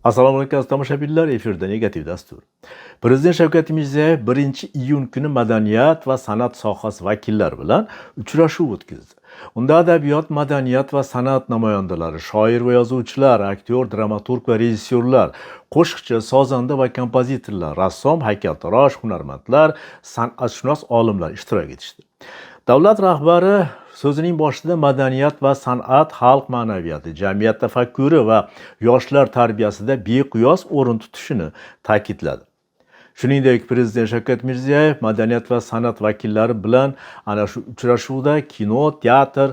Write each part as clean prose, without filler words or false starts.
Assalomu alaykum tomoshabinlar, efirda negativ dastur. Prezident Shavkat Mirziyoyev 1-iyun kuni madaniyat va san'at sohasi vakillari bilan uchrashuv o'tkazdi. Unda adabiyot, madaniyat va san'at namoyandalari, shoir va yozuvchilar, aktyor, dramaturg va rejissyorlar, qo'shiqchi, sozanda va kompozitorlar, rassom, haykaltarosh, hunarmandlar, san'atshunos olimlar ishtirok etishdi. Davlat rahbari so'zining boshida madaniyat va san'at xalq ma'naviyati, jamiyat tafakkuri va yoshlar tarbiyasida beqiyos o'rin tutishini ta'kidladi. Shuningdek, Prezident Shavkat Mirziyoyev madaniyat va san'at vakillari bilan ana shu uchrashuvda kino, teatr,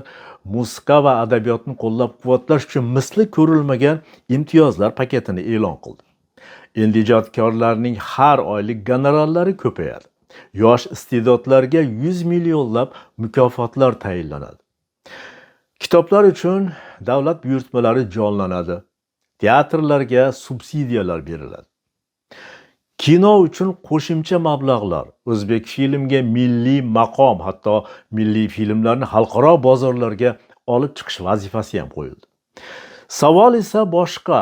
musiqa va adabiyotni qo'llab-quvvatlash uchun misli ko'rilmagan imtiyozlar paketini e'lon qildi. Endi ijodkorlarning har oylik gonorarlari ko'payadi. Yosh iste'dodlarga 100 millionlab mukofotlar tayinlanadi. Kitoblar uchun davlat buyurtmalari jonlanadi. Teatrlarga subsidiyalar beriladi. Kino uchun qo'shimcha mablag'lar, o'zbek filmga milliy maqom, hatto milliy filmlarni xalqaro bozorlarga olib chiqish vazifasi ham qo'yildi. Savol esa boshqa.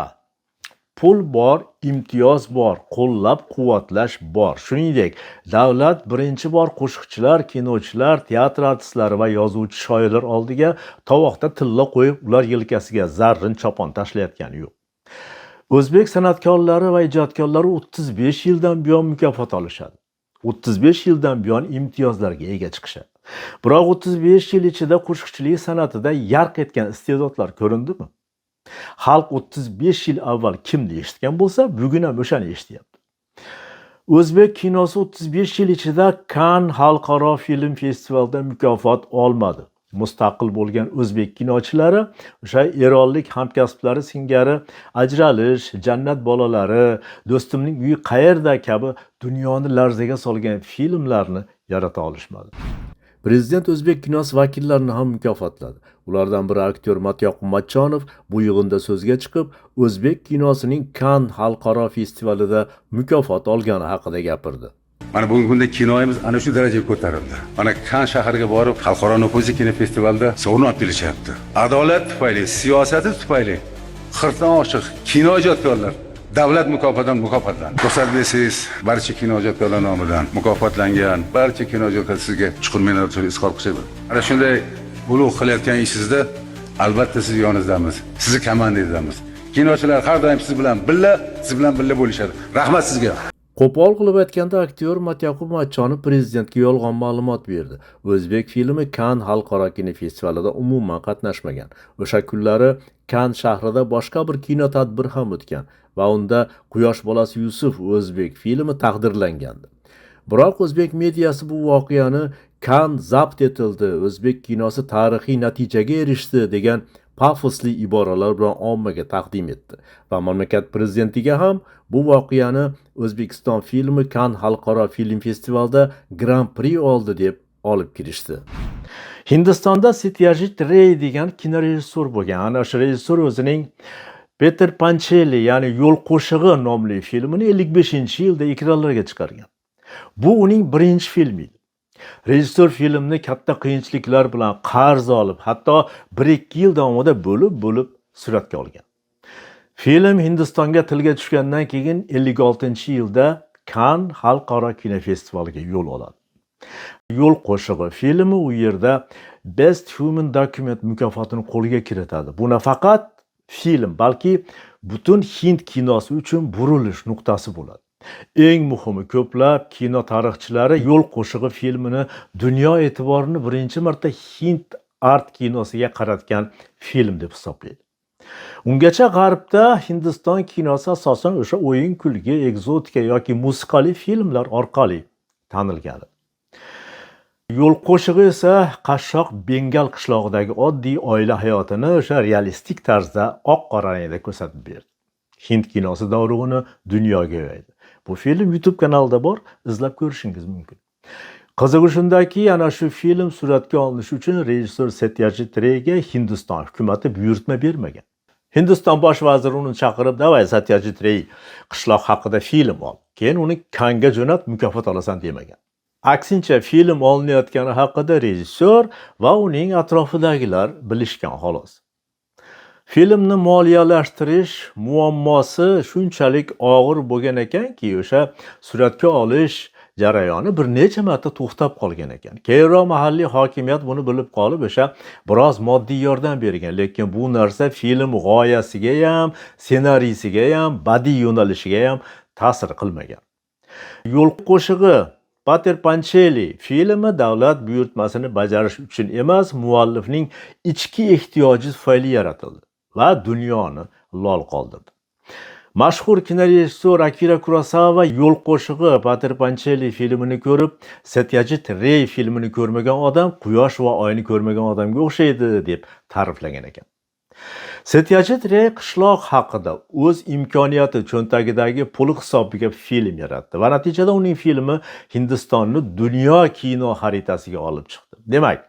Pul bor, imtiyoz bor, qo'llab-quvvatlash bor. Shuningdek, davlat birinchi bor qo'shiqchilar, kinochilar, teatr artistlari va yozuvchi shoirlar oldiga tovoqda tilla qo'yib, ular yelkasiga zarrin chopon tashlayotgani yo'q. O'zbek san'atkorlari va ijodkorlari 35 yildan buyon mukofot olishadi. 35 yildan buyon imtiyozlarga ega chiqishadi. Biroq 35 yil ichida qo'shiqchilik san'atida yarq etgan iste'dodlar ko'rindimi? Xalq 35 yil avval kimni eshitgan bo'lsa, bugun ham o'shani eshityapti. O'zbek kinosi 35 yil ichida Cannes xalqaro film festivalida mukofot olmadi. Mustaqil bo'lgan o'zbek kinochilari, o'sha eronlik hamkasblari singari Ajralish, Jannat bolalari, Do'stimning uyi qayerda kabi dunyoni larzaga solgan filmlarni yarata olishmadi. Prezident o'zbek kinosi vakillarini ham mukofotladi. Ulardan biri aktyor Matyoqub Matchonov bu yig'inda so'zga chiqib, o'zbek kinosining Cannes xalqaro festivalida mukofot olgani haqida gapirdi. Mana bugungi kunda kinoyimiz ana shu darajaga ko'tarildi. Mana Cannes shahriga borib, xalqaro nufuzli kino festivalida sovrin olib kelishyapti. Adolat tufayli, siyosati tufayli xirtdan ochiq kino ijodkorlar davlat mukofotidan mukofotlandi. Ruxsat bersangiz, barcha kino ijodkorlar nomidan mukofotlangan barcha kino ijodkorlar sizga chuqur minnatdorchilik izhor qilishadi. Ana shunday ulug' qilayotgan ishingizda albatta siz yoningizdamiz. Sizni komandangdamiz. Kinochilar har doim siz bilan birga bo'lishadi. Rahmat sizga. Qo'pol qilib aytganda aktyor Matyoqub Matchonov prezidentga yolg'on ma'lumot berdi. O'zbek filmi Cannes xalqaro kino festivalida umuman qatnashmagan. O'sha kunlari Cannes shahrida boshqa bir kino tadbir ham o'tgan va unda Quyosh bolasi Yusuf o'zbek filmi taqdirlangandi. Biroq o'zbek mediasi bu voqeani Cannes zabt etildi, o'zbek kinosi tarixiy natijaga erishdi degan pafosli iboralar bilan ommaga taqdim etdi va mamlakat prezidentiga ham bu voqeani O'zbekiston filmi Cannes xalqaro film festivalida Grand Prix oldi deb olib kirishdi. Hindistonda Satyajit Ray degan kinorejissor bo'lgan. Ana shu rejissor o'zining Peter Pancheli, ya'ni Yo'l qo'shig'i nomli filmini 55-yilda ekranlarga chiqargan. Bu uning birinchi filmi. Rejissor filmni katta qiyinchiliklar bilan qarz olib, hatto 1-2 yil davomida bo'lib suratga olgan. Film Hindistonga tilga tushgandan keyin 56-yilda Cannes xalqaro kino festivaliga yo'l oladi. Yo'l qo'shig'i filmi u yerda Best Human Document mukofotini qo'lga kiritadi. Bu nafaqat film, balki butun Hind kinosi uchun burilish nuqtasi bo'ladi. Eng muhimi, ko'plab kino tarixchilari Yo'l qo'shig'i filmini dunyo e'tiborini birinchi marta Hind art kinosiga qaratgan film deb hisoblaydi. Ungacha G'arbda Hindiston kinosi asosan o'sha o'yin, kulgi, egzotika yoki musiqali filmlar orqali tanilgan. Yo'l qo'shig'i esa qashshoq Bengal qishlog'idagi oddiy oila hayotini o'sha realistik tarzda oq-qora rangda ko'rsatib berdi. Hind kinosi dovrug'ini dunyoga yoydi. Bu film YouTube kanalida bor, izlab ko'rishingiz mumkin. Qizig'i shundaki, ana shu film suratga olinishi uchun rejissor Satyajit Rayga Hindiston hukumati buyurtma bermagan. Hindiston bosh vaziri uni chaqirib, "Davay Satyajit Ray, qishloq haqida film ol, keyin uni Cannesga jo'nat, mukofot olasan" demagan. Aksincha, film olinayotgani haqida rejissor va uning atrofidagilar bilishgan xolos. Filmni moliyalashtirish muammosi shunchalik og'ir bo'lgan ekanki, o'sha suratga olish jarayoni bir necha marta to'xtab qolgan ekan. Keyinroq mahalliy hokimiyat buni bilib qolib, o'sha biroz moddiy yordam bergan, lekin bu narsa film g'oyasiga ham, ssenariysiga ham, badiiy yo'nalishiga ham ta'sir qilmagan. Yo'l qo'shig'i Pater Pancheli filmi davlat buyurtmasini bajarish uchun emas, muallifning ichki ehtiyoji tufayli yaratildi va dunyoni lol qoldirdi. Mashhur kinorejissyor Akira Kurosawa yo'l qo'shig'i Pater Pancheli filmini ko'rib, Satyajit Ray filmini ko'rmagan odam quyosh va oyni ko'rmagan odamga o'xshaydi deb ta'riflagan ekan. Satyajit Ray qishloq haqida o'z imkoniyati cho'ntagidagi pul hisobiga film yaratdi va natijada uning filmi Hindistonni dunyo kino xaritasiga olib chiqdi. Demak,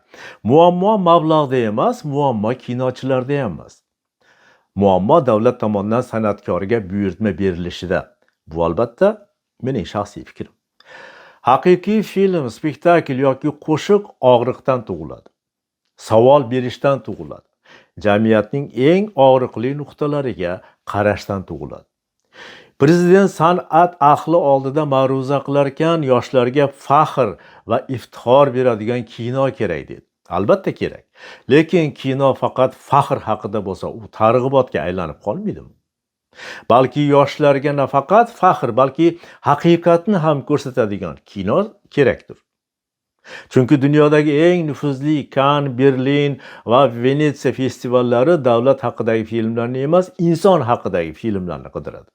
muammo mablag'da emas, muammo kinochilarda ham emas. Muammo davlat tomonidan san'atkorga buyurtma berilishida. Bu albatta mening shaxsiy fikrim. Haqiqiy film, spektakl yoki qo'shiq og'riqdan tug'iladi. Savol berishdan tug'iladi. Jamiyatning eng og'riqli nuqtalariga qarashdan tug'iladi. Prezident san'at ahli oldida ma'ruza qilar ekan, yoshlarga faxr va iftixor beradigan kino kerak dedi. Albatta kerak. Lekin kino faqat faxr haqida bo'lsa, u targ'ibotga aylanib qolmaydimi? Balki yoshlarga nafaqat faxr, balki haqiqatni ham ko'rsatadigan kino kerakdir. Chunki dunyodagi eng nufuzli Cannes, Berlin va Venetsiya festivallari davlat haqidagi filmlarni emas, inson haqidagi filmlarni qidiradi.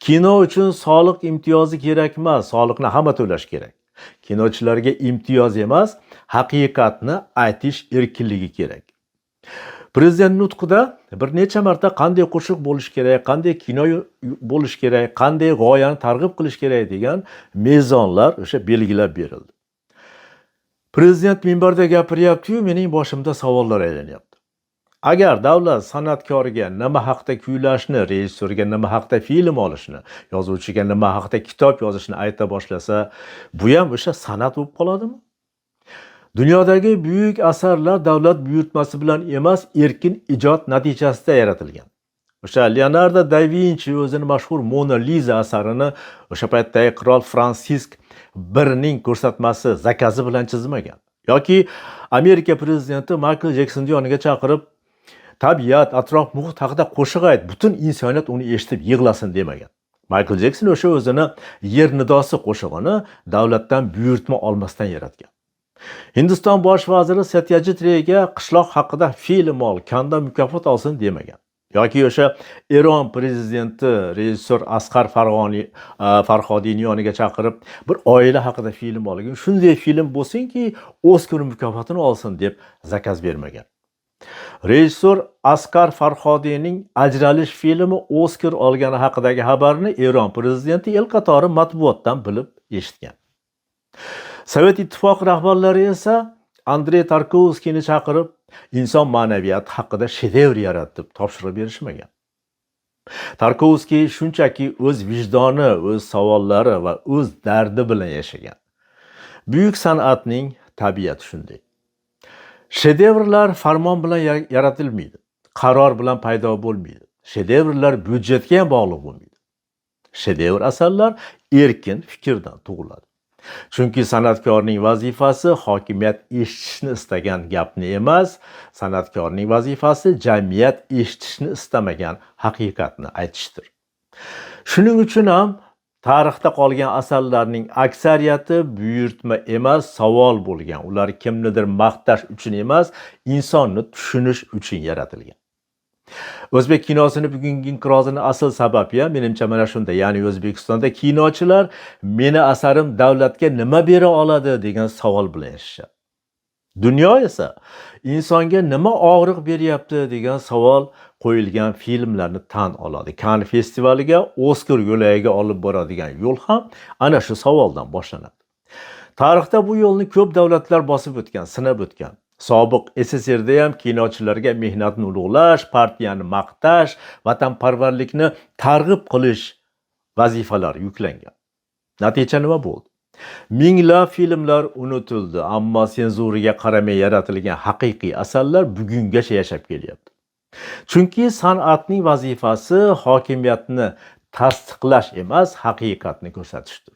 Kino uchun soliq imtiyozi kerak emas, soliqni hamma to'lash kerak. Kinochilarga imtiyoz emas, haqiqatni aytish erkinligi kerak. Prezident nutqida bir necha marta qanday qo'shiq bo'lish kerak, qanday kino bo'lish kerak, qanday g'oyani targ'ib qilish kerak degan mezonlar o'sha belgilab berildi. Prezident minbarda gapiryapti-yu, mening boshimda savollar aylanyapti. Agar davlat san'atkorga nima haqda kuylashni, rejissyorga nima haqda film olishni, yozuvchiga nima haqda kitob yozishni ayta boshlasa, bu ham o'sha san'at bo'lib qoladimi? Dunyodagi buyuk asarlar davlat buyurtmasi bilan emas, erkin ijod natijasida yaratilgan. O'sha Leonardo da Vinci o'zining mashhur Mona Lisa asarini o'sha paytdagi qirol Fransisk Ining ko'rsatmasi zakazi bilan chizmagan. Yoki Amerika prezidenti Michael Jacksonni yoniga chaqirib, tabiat, atrof muhit haqida qo'shiq ayt, butun insoniyat uni eshitib yig'lasin demagan. Michael Jackson o'sha o'zini Yer nidosi qo'shig'ini davlatdan buyurtma olmasdan yaratgan. Hindiston bosh vaziri Satyajit Rayga qishloq haqida film ol, Kanda mukofot olsin demagan. Yoki o'sha Eron prezidenti rejissyor Asqar Farhodiyni yoniga chaqirib, bir oila haqida film olgan. Shunday film bo'lsinki, Oskar mukofotini olsin deb zakaz bermagan. Rejissyor Asqar Farhodiyning Ajralish filmi Oskar olgani haqidagi xabarni Eron prezidenti el qatori matbuotdan bilib eshitgan. Sovet ittifoqi rahbarlari esa Andrey Tarkovskiyni chaqirib, inson ma'naviyati haqida shedevr yaratib topshiriq berishmagan. Tarkovskiy shunchaki o'z vijdoni, o'z savollari va o'z dardi bilan yashagan. Buyuk san'atning tabiati shunday. Shedevrlar farmon bilan yaratilmaydi. Qaror bilan paydo bo'lmaydi. Shedevrlar byudjetga ham bog'liq bo'lmaydi. Shedevr asarlar erkin fikrdan tug'iladi. Chunki san'atkorning vazifasi hokimiyat eshitishni istagan gapni emas, san'atkorning vazifasi jamiyat eshitishni istamagan haqiqatni aytishdir. Shuning uchun ham tarixda qolgan asarlarning aksariyati buyurtma emas, savol bo'lgan. Ular kimnidir maqtash uchun emas, insonni tushunish uchun yaratilgan. O'zbek kinosini bugungi inqirozini asl sababi ham menimcha mana shunda, ya'ni O'zbekistonda kinochilar meni asarim davlatga nima bera oladi degan savol bilan yashashadi. Dunyo esa insonga nima og'riq beryapti degan savol qo'yilgan filmlarni tan oladi. Cannes festivaliga Oskar yo'lagiga olib boradigan yo'l ham ana shu savoldan boshlanadi. Tarixda bu yo'lni ko'p davlatlar bosib o'tgan, sinab o'tgan. Sobiq SSRda ham kinochilarga mehnatni ulug'lash, partiyani maqtash, vatanparvarlikni targ'ib qilish vazifalari yuklangan. Natija nima bo'ldi? Minglab filmlar unutildi, ammo senzuraga qaramay yaratilgan haqiqiy asarlar bugungacha yashab kelyapti. Chunki san'atning vazifasi hokimiyatni tasdiqlash emas, haqiqatni ko'rsatishdir.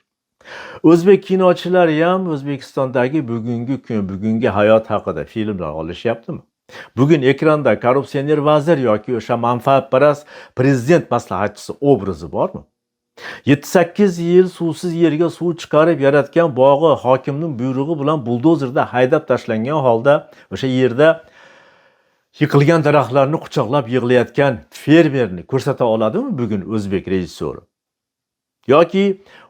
O'zbek kinochilari ham O'zbekistondagi bugungi hayot haqida filmlar olishyaptimi? Bugun ekranda korrupsioner vazir yoki o'sha manfaatparast prezident maslahatchisi obrazi bormi? 7-8 yil suvsiz yerga suv chiqarib yaratgan bog'i hokimning buyrug'i bilan buldozerda haydab tashlangan holda o'sha yerda yıkılgan daraxtlarni quchoqlab yig'layotgan fermerni ko'rsata oladimi bugun o'zbek rejissyori? Yoki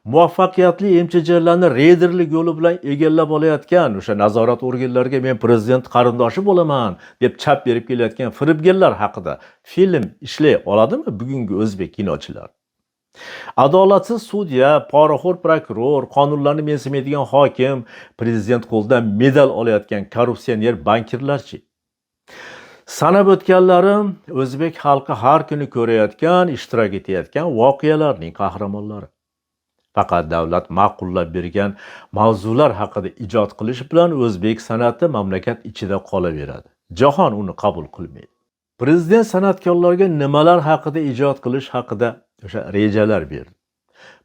muvaffaqiyatli MCJlarni reyderlik yo'li bilan egallab olayotgan o'sha nazorat organlariga men prezident qarindoshi bo'laman deb chap berib kelayotgan firibgarlar haqida film ishlay oladimi bugungi o'zbek kinochilar? Adolatsiz sudya, poraxo'r prokuror, qonunlarni mensimaydigan hokim, prezident qo'lidan medal olayotgan korrupsioner bankirlarchi? Sanab o'tganlarim o'zbek xalqi har kuni ko'rayotgan, ishtirok etayotgan voqealarning qahramonlari. Faqat davlat ma'qullab bergan mavzular haqida ijod qilish bilan o'zbek san'ati mamlakat ichida qolaveradi. Jahon uni qabul qilmaydi. Prezident san'atkorlarga nimalar haqida ijod qilish haqida o'sha rejalar berdi.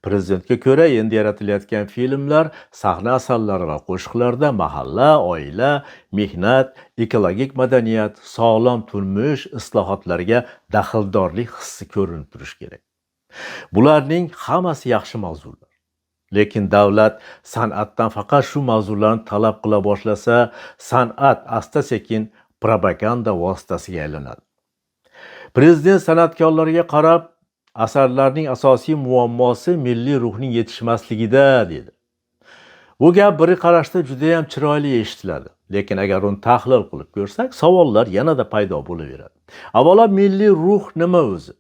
Prezidentga ko'ra endi yaratilayotgan filmlar sahna asarlari va qo'shiqlarda mahalla, oila, mehnat, ekologik madaniyat, sog'lom turmush islohotlarga daxldorlik hissi ko'rinib turishi kerak. Bularning hammasi yaxshi mavzular. Lekin davlat san'atdan faqat shu mavzularni talab qila boshlasa, san'at asta-sekin propaganda vositasiga aylanadi. Prezident san'atkorlarga qarab asarlarning asosiy muammosi milliy ruhning yetishmasligida dedi. Bu gap bir qarashda juda ham chiroyli eshitiladi. Lekin agar uni tahlil qilib ko'rsak, savollar yanada paydo bo'laveradi. Avvalo milliy ruh nima o'zi?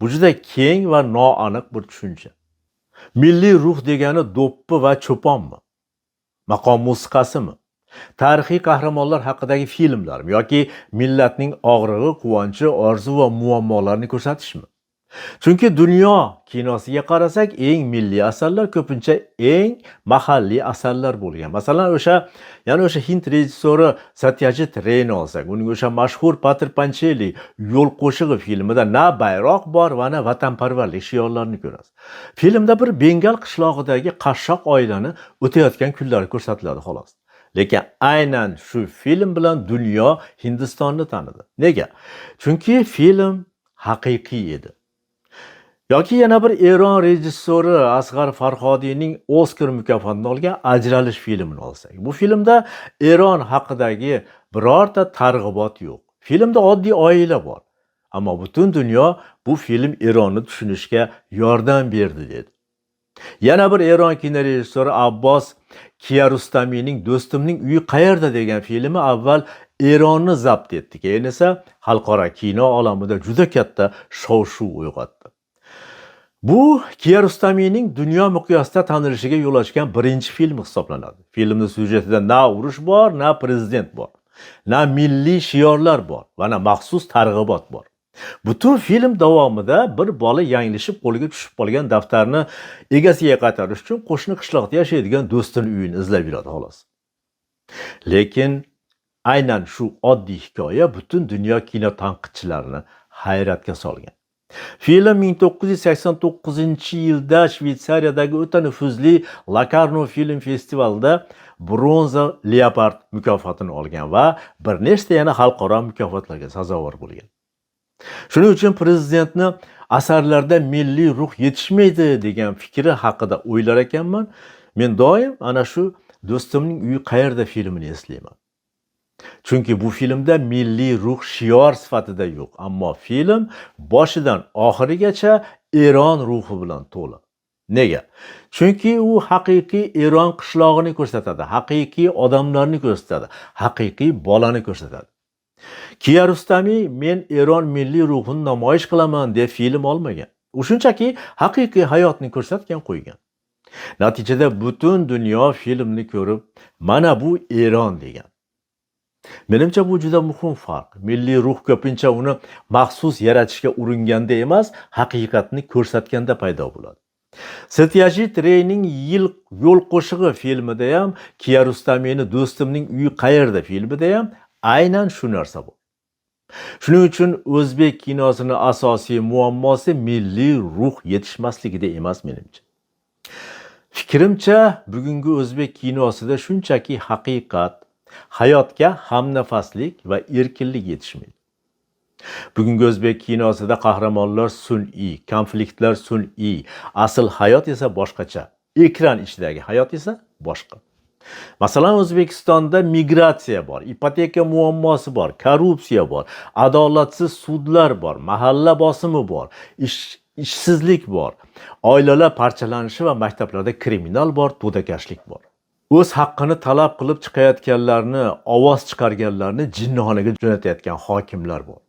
Bu juda keng va noaniq bir tushuncha. Milliy ruh degani do'ppi va cho'ponmi? Maqom musiqasimi? Tarixiy qahramonlar haqidagi filmlarmi yoki millatning og'rig'i, quvonchi, orzu va muammolarini ko'rsatishmi? Chunki dunyo kinosiga qarasak, eng milliy asarlar ko'pincha eng mahalliy asarlar bo'lgan. Masalan, o'sha Hind rejissyori Satyajit Rayni olsak, uning o'sha mashhur Patr Panchali Yo'l qo'shig'i filmida na bayroq bor va na vatanparvarlik shiorlarini ko'rasiz. Filmda bir Bengal qishlog'idagi qashshoq oilani o'tayotgan kunlari ko'rsatiladi xolos. Lekin aynan shu film bilan dunyo Hindistonni tanidi. Nega? Chunki film haqiqiy edi. Yoki yana bir Eron rejissyori Asg'ar Farhodiyning Oskar mukofotini olgan Ajralish filmini olsak. Bu filmda Eron haqidagi birorta targ'ibot yo'q. Filmda oddiy oila bor. Ammo butun dunyo bu film Eronni tushunishga yordam berdi dedi. Yana bir Eron kinorejissyori Abbos Kiarostamining Do'stimning uyi qayerda degan filmi avval Eronni zabt etdi, keyin esa xalqaro kino olamida juda katta shov-shuv uyg'otdi. Bu Kiarostamining dunyo miqyosida tanilishiga yo'l ochgan birinchi film hisoblanadi. Filmning syujetida na urush bor, na prezident bor, na milliy shiorlar bor va na maxsus targ'ibot bor. Butun film davomida bir bola yanglishib qo'liga tushib qolgan daftarni egasiga qaytarish uchun qo'shni qishloqda yashaydigan do'stining uyini izlab yuradi xolos. Lekin aynan shu oddiy hikoya butun dunyo kino tanqidchilarini hayratga solgan. Film 1989-yilda Shveysariyadagi o'ta nufuzli Locarno film festivalida Bronza Leopard mukofotini olgan va bir nechta yana xalqaro mukofotlarga sazovor bo'lgan. Shuning uchun prezidentni asarlarda milliy ruh yetishmaydi degan fikri haqida o'ylar ekanman. Men doim ana shu Do'stimning uyi qayerda filmini eslayman. Chunki bu filmda milliy ruh shior sifatida yo'q, ammo film boshidan oxirigacha Eron ruhi bilan to'la. Nega? Chunki u haqiqiy Eron qishlog'ini ko'rsatadi, haqiqiy odamlarni ko'rsatadi, haqiqiy bolani ko'rsatadi. Kiarostami men Eron milliy ruhini namoyish qilaman deb film olmagan. U shunchaki haqiqiy hayotni ko'rsatgan qo'ygan. Natijada butun dunyo filmni ko'rib, mana bu Eron degan. Menimcha bu juda muhim farq. Milliy ruh ko'pincha uni maxsus yaratishga uringanda emas, haqiqatni ko'rsatganda paydo bo'ladi. Satyajit Rayning Yo'l qo'shig'i filmida ham, Kiarostamining Do'stimning uyi qayerda filmida ham aynan shu narsa bor. Shuning uchun o'zbek kinosining asosiy muammosi milliy ruh yetishmasligida emas menimcha. Fikrimcha, bugungi o'zbek kinosida shunchaki haqiqat, hayotga hamnafaslik va erkinlik yetishmaydi. Bugungi o'zbek kinosida qahramonlar sun'iy, konfliktlar sun'iy, asl hayot esa boshqacha. Ekran ichidagi hayot esa boshqa. Masalan, O'zbekistonda migratsiya bor, ipoteka muammosi bor, korrupsiya bor, adolatsiz sudlar bor, mahalla bosimi bor, ishsizlik bor, oilalar parchalanishi va maktablarda kriminal bor, to'dakashlik bor. O'z haqqini talab qilib chiqayotganlarni, ovoz chiqarganlarni jinnixonaga jo'natayotgan hokimlar bor.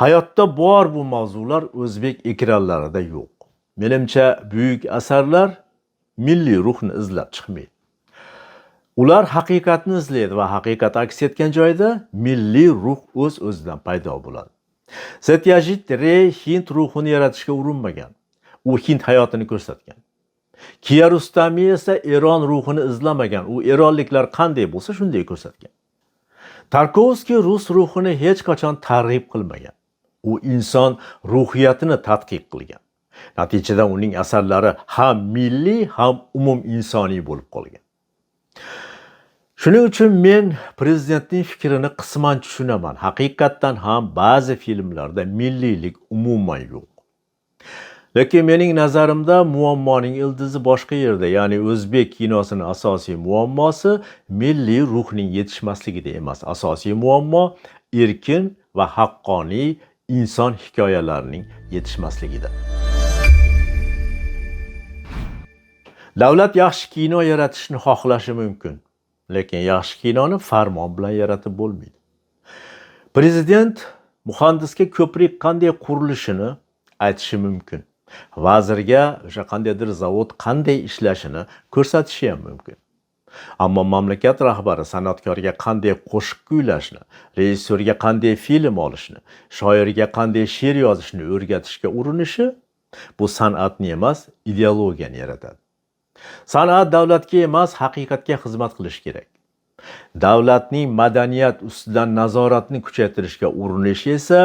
Hayotda bor bu mavzular o'zbek ekranlarida yo'q. Menimcha buyuk asarlar milliy ruhni izlab chiqmaydi. Ular haqiqatni izlaydi va haqiqat aks etgan joyda milliy ruh o'z-o'zidan paydo bo'ladi. Satyajit Ray Hind ruhini yaratishga urinmagan. U Hind hayotini ko'rsatgan. Kiarostami esa Eron ruhini izlamagan. U eronliklar qanday bo'lsa shunday ko'rsatgan. Tarkovskiy rus ruhini hech qachon targ'ib qilmagan. U inson ruhiyatini tadqiq qilgan. Natijada uning asarlari ham milliy, ham umum insoniy bo'lib qolgan. Shuning uchun men prezidentning fikrini qisman tushunaman. Haqiqatdan ham ba'zi filmlarda milliylik umuman yo'q. Lekin mening nazarimda muammoning ildizi boshqa yerda, ya'ni o'zbek kinosining asosiy muammosi milliy ruhning yetishmasligida emas. Asosiy muammo erkin va haqqoniy inson hikoyalarining yetishmasligida. Davlat yaxshi kino yaratishni xohlashi mumkin, lekin yaxshi kinoni farmon bilan yaratib bo'lmaydi. Prezident muhandisga ko'prik qanday qurilishini aytishi mumkin. Vazirga o'sha qandaydir zavod qanday ishlashini ko'rsatishi ham mumkin. Ammo mamlakat rahbari san'atkorga qanday qo'shiq kuylashni, rejissyorga qanday film olishni, shoirga qanday she'r yozishni o'rgatishga urinishi bu san'atni emas, ideologiyani yaratadi. San'at davlatga emas, haqiqatga xizmat qilish kerak. Davlatning madaniyat ustidan nazoratni kuchaytirishga urinishi esa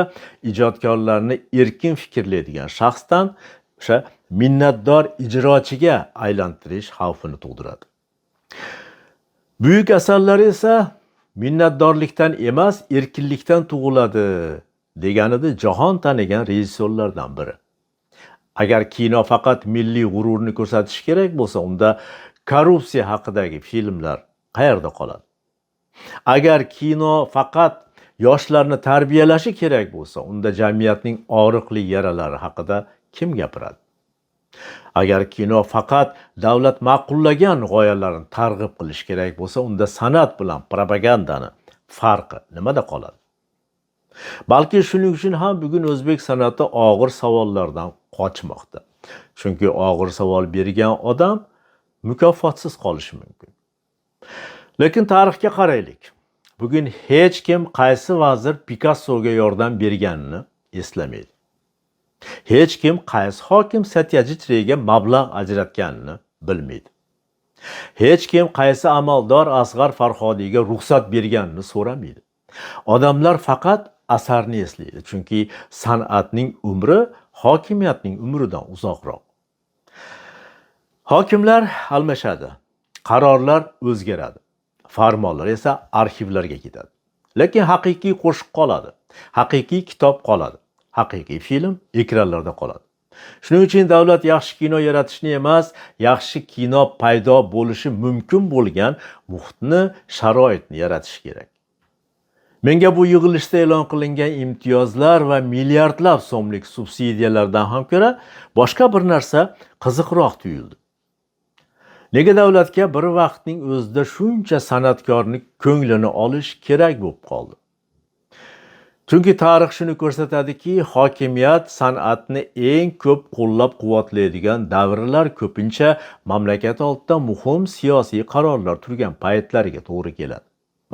ijodkorlarni erkin fikrlaydigan shaxsdan o'sha minnatdor ijrochiga aylantirish xavfini tug'diradi. Buyuk asarlar esa minnatdorlikdan emas, erkinlikdan tug'iladi deganida jahon tanigan rejissyorlardan biri. Agar kino faqat milliy g'ururni ko'rsatish kerak bo'lsa, unda korrupsiya haqidagi filmlar qayerda qoladi? Agar kino faqat yoshlarni tarbiyalashi kerak bo'lsa, unda jamiyatning og'riqli yaralari haqida kim gapiradi? Agar kino faqat davlat ma'qullagan g'oyalarni targ'ib qilish kerak bo'lsa, unda san'at bilan propagandani farqi nimada qoladi? Balki shuning uchun ham bugun o'zbek san'ati og'ir savollardan qochmoqda. Chunki og'ir savol bergan odam mukofotsiz qolishi mumkin. Lekin tarixga qaraylik. Bugun hech kim qaysi vazir Pikassoga yordam berganini eslamaydi. Hech kim qaysi hokim Satyajit Rayga mablag' ajratganini bilmaydi. Hech kim qaysi amaldor Asg'ar Farhodiyga ruxsat berganini so'ramaydi. Odamlar faqat asarni eslaydi, chunki san'atning umri hokimiyatning umridan uzoqroq. Hokimlar almashadi, qarorlar o'zgaradi, farmonlar esa arxivlarga ketadi. Lekin haqiqiy qo'shiq qoladi, haqiqiy kitob qoladi, haqiqiy film ekranlarda qoladi. Shuning uchun davlat yaxshi kino yaratishni emas, yaxshi kino paydo bo'lishi mumkin bo'lgan muhitni, sharoitni yaratish kerak. Menga bu yig'ilishda e'lon qilingan imtiyozlar va milliardlab so'mlik subsidiyalardan ham ko'ra boshqa bir narsa qiziqroq tuyuldi. Nega davlatga bir vaqtning o'zida shuncha san'atkorning ko'nglini olish kerak bo'lib qoldi? Chunki tarix shuni ko'rsatadiki, hokimiyat san'atni eng ko'p qo'llab-quvvatlaydigan davrlar ko'pincha mamlakat oldida muhim siyosiy qarorlar turgan paytlariga to'g'ri keladi.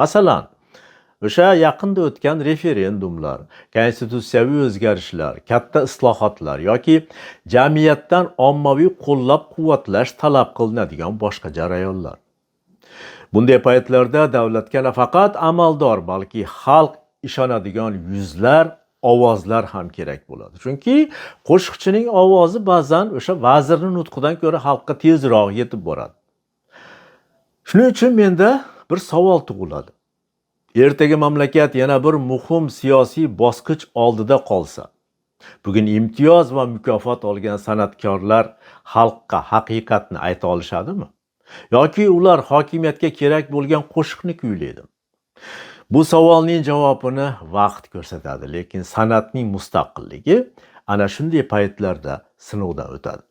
Masalan, o'sha yaqinda o'tgan referendumlar, konstitutsiyaviy o'zgarishlar, katta islohotlar yoki jamiyatdan ommaviy qo'llab-quvvatlash talab qilinadigan boshqa jarayonlar. Bunday paytlarda davlatga nafaqat amaldor, balki xalq ishonadigan yuzlar, ovozlar ham kerak bo'ladi. Chunki qo'shiqchining ovozi ba'zan o'sha vazirning nutqidan ko'ra xalqqa tezroq yetib boradi. Shuning uchun menda bir savol tug'iladi. Ertaga mamlakat yana bir muhim siyosiy bosqich oldida qolsa, bugun imtiyoz va mukofot olgan san'atkorlar xalqqa haqiqatni ayta olishadimi? Yoki ular hokimiyatga kerak bo'lgan qo'shiqni kuylaydi? Bu savolning javobini vaqt ko'rsatadi, lekin san'atning mustaqilligi ana shunday paytlarda sinovdan o'tadi.